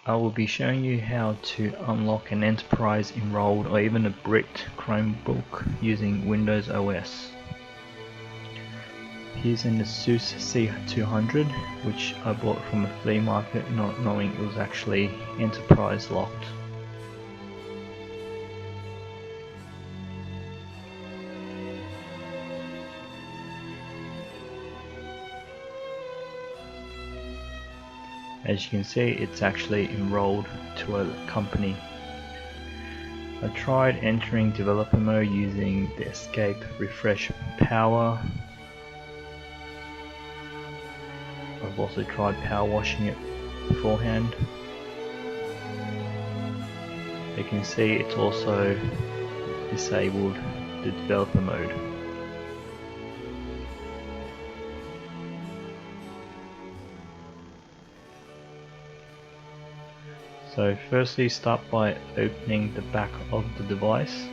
I will be showing you how to unlock an enterprise enrolled or even a bricked Chromebook using Windows OS. Here's an ASUS C200 which I bought from a flea market, not knowing it was actually enterprise locked. As you can see, it's actually enrolled to a company. I tried entering developer mode using the escape refresh power. I've also tried power washing it beforehand. You can see it's also disabled the developer mode. So firstly, start by opening the back of the device.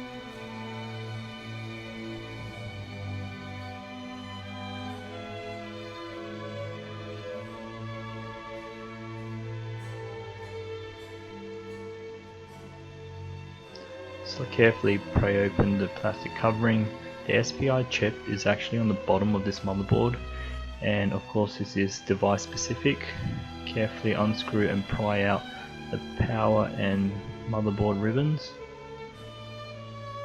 So carefully pry open the plastic covering. The SPI chip is actually on the bottom of this motherboard, and of course this is device specific. Carefully unscrew and pry out the power and motherboard ribbons.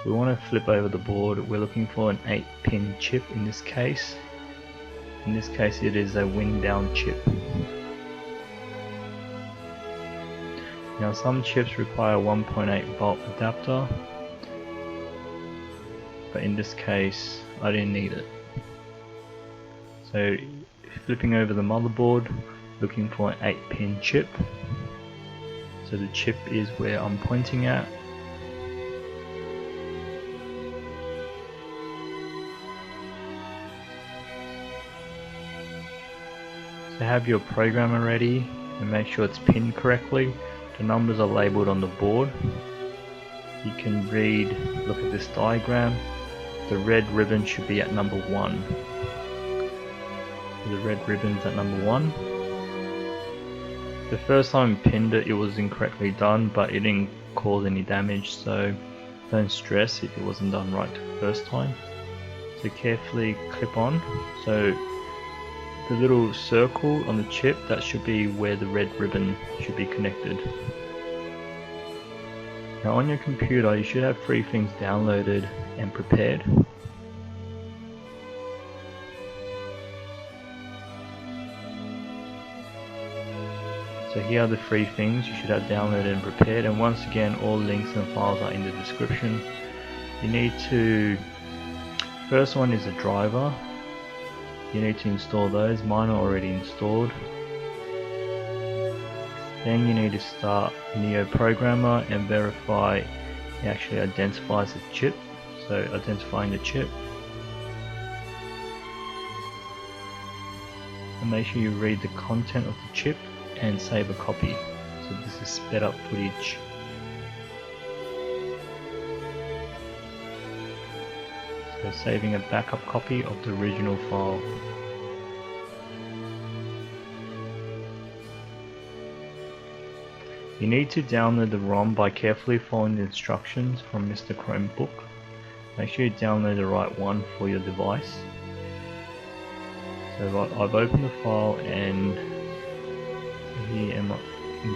We want to flip over the board. We're looking for an 8-pin chip in this case. In this case it is a wing down chip. Now some chips require a 1.8 volt adapter, but in this case I didn't need it. So flipping over the motherboard, looking for an 8-pin chip. So the chip is where I'm pointing at. So have your programmer ready and make sure it's pinned correctly. The numbers are labeled on the board. You can look at this diagram. The red ribbon should be at number 1. The red ribbon's at number 1. The first time I pinned it, it was incorrectly done, but it didn't cause any damage, so don't stress if it wasn't done right the first time. So carefully clip on. So the little circle on the chip, that should be where the red ribbon should be connected. Now on your computer you should have 3 things downloaded and prepared. So here are the 3 things you should have downloaded and prepared, and once again all links and files are in the description. You need to, first one is a driver. You need to install those. Mine are already installed. Then you need to start Neo Programmer and verify it actually identifies the chip. So identifying the chip. And make sure you read the content of the chip and save a copy. So this is sped up footage. So saving a backup copy of the original file. You need to download the ROM by carefully following the instructions from Mr. Chromebook. Make sure you download the right one for your device. So I've opened the file, and here am I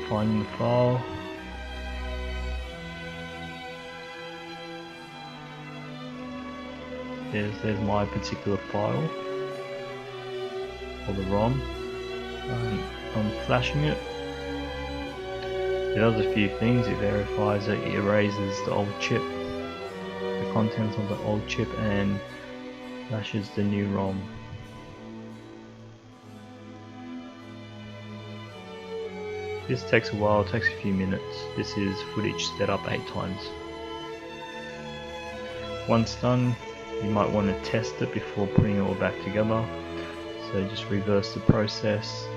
finding the file. There's my particular file for the ROM. I'm flashing it. It does a few things. It verifies it, it erases the old chip, the contents of the old chip, and flashes the new ROM. This takes a while, it takes a few minutes. This is footage sped up 8 times. Once done, you might want to test it before putting it all back together. So just reverse the process.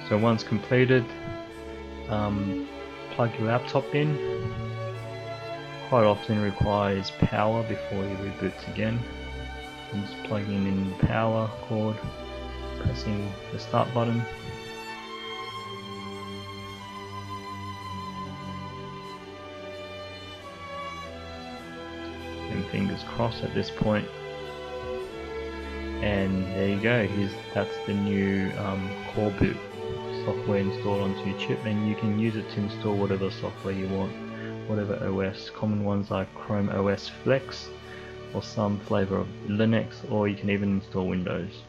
So once completed, plug your laptop in. Quite often requires power before you reboots again. I'm just plugging in the power cord, pressing the start button. And fingers crossed at this point. And there you go, that's the new Chromebook software installed onto your chip, and you can use it to install whatever software you want, whatever OS. Common ones like Chrome OS Flex or some flavor of Linux, or you can even install Windows.